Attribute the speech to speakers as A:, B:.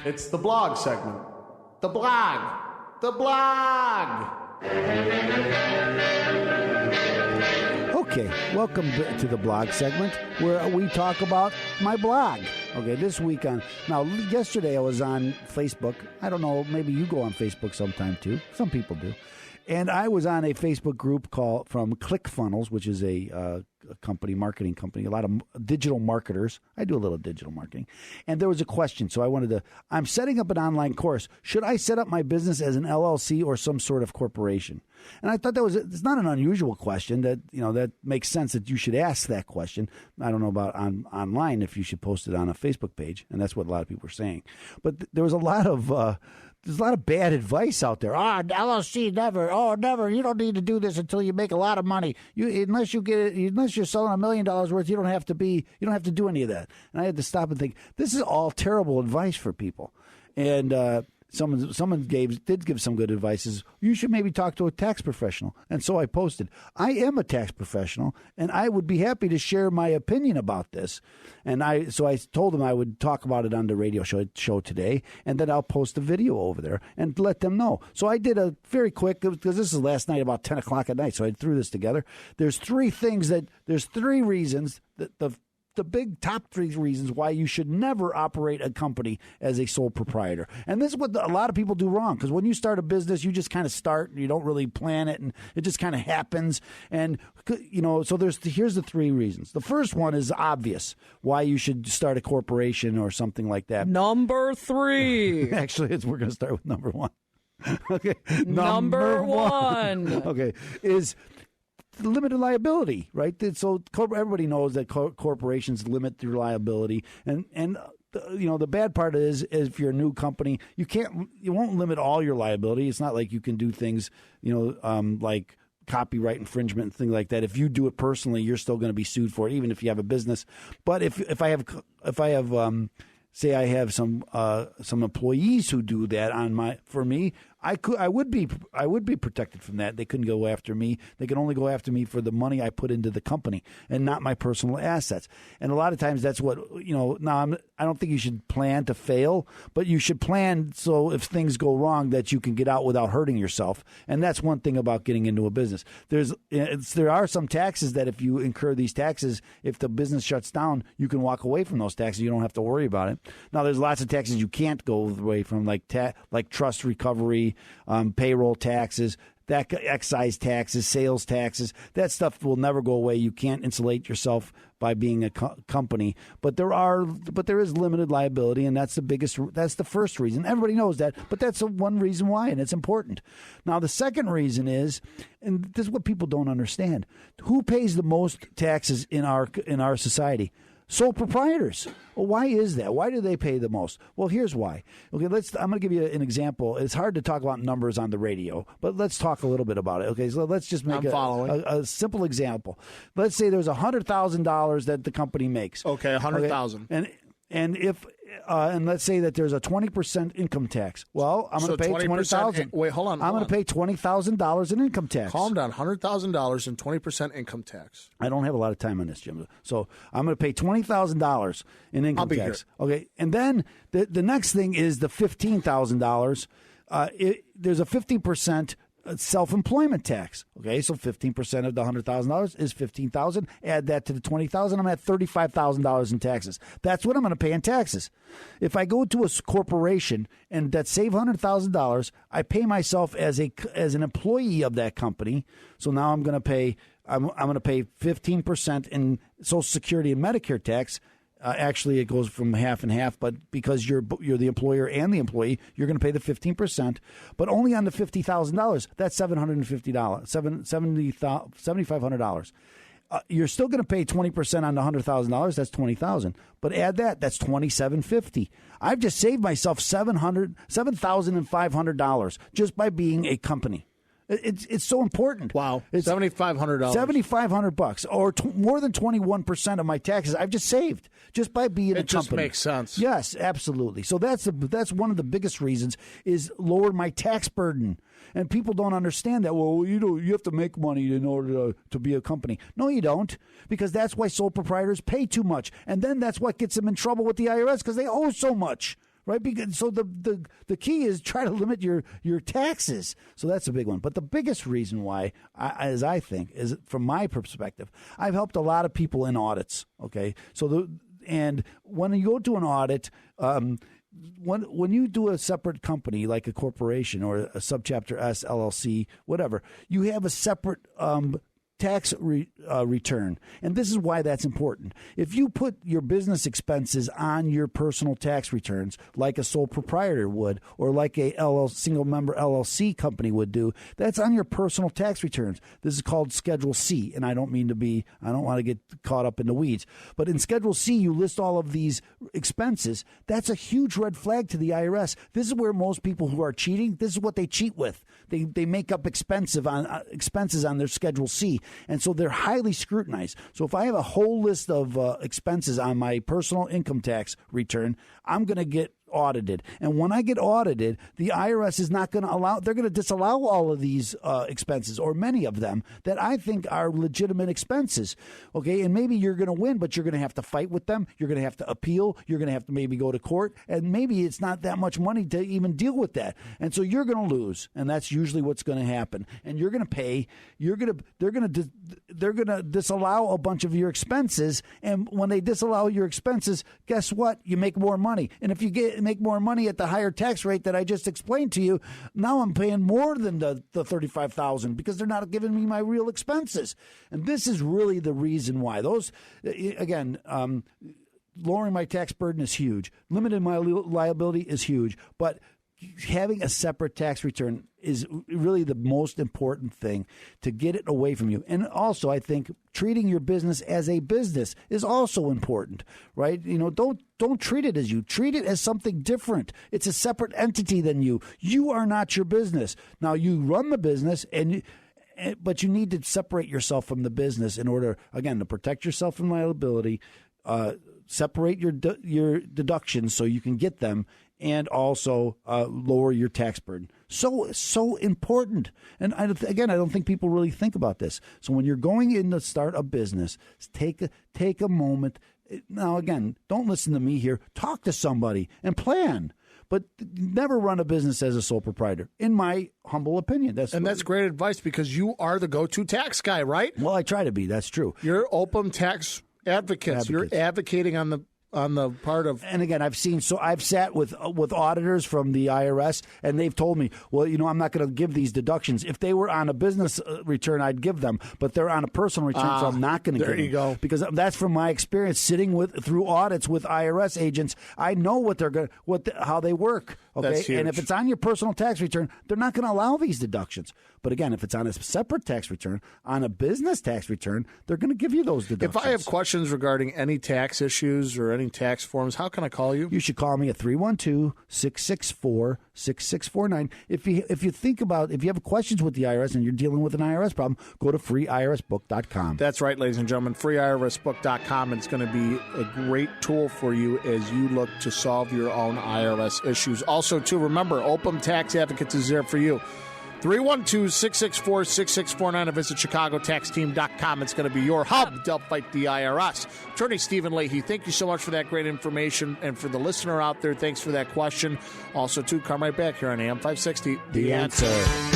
A: It's the blog segment. The blog. The blog.
B: Okay, welcome to the blog segment where we talk about my blog. Okay, this week yesterday I was on Facebook. I don't know, maybe you go on Facebook sometime too. Some people do. And I was on a Facebook group from ClickFunnels, which is a marketing company, a lot of digital marketers. I do a little digital marketing. And there was a question. So I'm setting up an online course. Should I set up my business as an LLC or some sort of corporation? And I thought it's not an unusual question that makes sense that you should ask that question. I don't know about online if you should post it on a Facebook page. And that's what a lot of people are saying. But there was a lot of bad advice out there. LLC never. Oh, never. You don't need to do this until you make a lot of money. Unless you're selling $1 million worth, you don't have to do any of that. And I had to stop and think, this is all terrible advice for people. And someone did give some good advice. Is you should maybe talk to a tax professional. And so I posted, I am a tax professional, and I would be happy to share my opinion about this. And I told them I would talk about it on the radio show today, and then I'll post a video over there and let them know. So I did a very quick, because this is last night about 10 o'clock at night, so I threw this together. There's three reasons that the big top 3 reasons why you should never operate a company as a sole proprietor. And this is what a lot of people do wrong, because when you start a business, you just kind of start and you don't really plan it, and it just kind of happens. And, so here's the 3 reasons. The first one is obvious why you should start a corporation or something like that.
C: Number 3.
B: Actually, we're going to start with number 1. Okay.
C: Number 1.
B: Okay. Is limited liability, right? So everybody knows that corporations limit their liability, and the bad part is if you're a new company, you won't limit all your liability. It's not like you can do things, like copyright infringement and things like that. If you do it personally, you're still going to be sued for it, even if you have a business. But if I have say I have some employees who do that for me, I would be protected from that. They couldn't go after me. They can only go after me for the money I put into the company and not my personal assets. And a lot of times that's what, now I don't think you should plan to fail, but you should plan so if things go wrong that you can get out without hurting yourself. And that's one thing about getting into a business. There are some taxes that if you incur these taxes, if the business shuts down, you can walk away from those taxes. You don't have to worry about it. Now, there's lots of taxes you can't go away from, like trust recovery, payroll taxes, excise taxes, sales taxes. That stuff will never go away. You can't insulate yourself by being a company. But there is limited liability, and that's the first reason. Everybody knows that, but that's one reason why, and it's important. Now, the second reason is, and this is what people don't understand, who pays the most taxes in our society? Sole proprietors. Well, why is that? Why do they pay the most? Well, here's why. Okay, I'm going to give you an example. It's hard to talk about numbers on the radio, but let's talk a little bit about it. Okay, so let's just make a simple example. Let's say there's $100,000 that the company makes.
A: Okay, 100,000.
B: Okay? And if let's say that there's a 20% income tax. Well, I'm going to pay $20,000.
A: Wait, hold on.
B: I'm going to pay $20,000 in income tax.
A: Calm down. $100,000 and 20% income tax.
B: I don't have a lot of time on this, Jim. So I'm going to pay $20,000 in income tax.
A: Here.
B: Okay, and then the next thing is the $15,000. There's a 50% self-employment tax. Okay, so 15% of the $100,000 is $15,000. Add that to the $20,000, I'm at $35,000 in taxes. That's what I'm going to pay in taxes. If I go to a corporation and that save $100,000, I pay myself as an employee of that company. So now I'm going to pay 15% in Social Security and Medicare tax. Actually, it goes from half and half, but because you're the employer and the employee, you're going to pay the 15%, but only on the $50,000. That's $750, $7,500. You're still going to pay 20% on the $100,000. That's $20,000. But add that's $2,750. I've just saved myself $7,500 just by being a company. It's so important.
A: Wow, it's $7,500.
B: $7,500, or more than 21% of my taxes I've just saved just by being a company. It
A: just makes sense.
B: Yes, absolutely. So that's one of the biggest reasons is lower my tax burden. And people don't understand that. Well, you have to make money in order to be a company. No, you don't, because that's why sole proprietors pay too much, and then that's what gets them in trouble with the IRS because they owe so much right? Because so the key is try to limit your taxes. So that's a big one. But the biggest reason why, as I think, is from my perspective, I've helped a lot of people in audits. Okay, so and when you go to an audit. When you do a separate company like a corporation or a subchapter S, LLC, whatever, you have a separate tax return. And this is why that's important. If you put your business expenses on your personal tax returns, like a sole proprietor would, or like a single member LLC company would do, that's on your personal tax returns. This is called Schedule C. And I don't want to get caught up in the weeds. But in Schedule C, you list all of these expenses. That's a huge red flag to the IRS. This is where most people who are cheating, this is what they cheat with. They make up expenses on their Schedule C. And so they're highly scrutinized. So if I have a whole list of expenses on my personal income tax return, I'm going to get audited. And when I get audited, the IRS is not going to allow, they're going to disallow all of these expenses, or many of them, that I think are legitimate expenses. Okay, and maybe you're going to win, but you're going to have to fight with them. You're going to have to appeal. You're going to have to maybe go to court, and maybe it's not that much money to even deal with that. And so you're going to lose, and that's usually what's going to happen. And you're going to pay. They're going to disallow a bunch of your expenses, and when they disallow your expenses, guess what? You make more money. And if you make more money at the higher tax rate that I just explained to you, now I'm paying more than the $35,000 because they're not giving me my real expenses. And this is really the reason why. Those, again, lowering my tax burden is huge. Limiting my liability is huge. But having a separate tax return is really the most important thing to get it away from you. And also, I think treating your business as a business is also important, right? You know, don't treat it as you. Treat it as something different. It's a separate entity than you. You are not your business. Now, you run the business, but you need to separate yourself from the business in order, again, to protect yourself from liability, separate your deductions so you can get them, and also lower your tax burden. So important. And I don't think people really think about this. So when you're going in to start a business, take a moment. Now, again, don't listen to me here. Talk to somebody and plan. But never run a business as a sole proprietor, in my humble opinion. That's
D: great advice, because you are the go-to tax guy, right?
B: Well, I try to be. That's true.
D: You're open tax advocates. You're advocating on the part of,
B: and again, I've sat with auditors from the IRS, and they've told me, well, you know, I'm not going to give these deductions. If they were on a business return, I'd give them, but they're on a personal return, so I'm not going to give them. There you go. Because that's from my experience sitting through audits with IRS agents. I know how they work. Okay,
D: that's huge.
B: And if it's on your personal tax return, they're not going to allow these deductions. But again, if it's on a separate tax return, on a business tax return, they're going to give you those deductions.
D: If I have questions regarding any tax issues or any tax forms, how can I call you?
B: You should call me at 312-664-6649. If you have questions with the IRS and you're dealing with an IRS problem, go to freeirsbook.com.
D: That's right, ladies and gentlemen, freeirsbook.com. It's going to be a great tool for you as you look to solve your own IRS issues. Also, too, remember, Open Tax Advocates is there for you. 312-664-6649, or visit chicagotaxteam.com. It's going to be your hub to help fight the IRS. Attorney Stephen Leahy, thank you so much for that great information. And for the listener out there, thanks for that question. Also, too, come right back here on AM 560.
B: The Answer.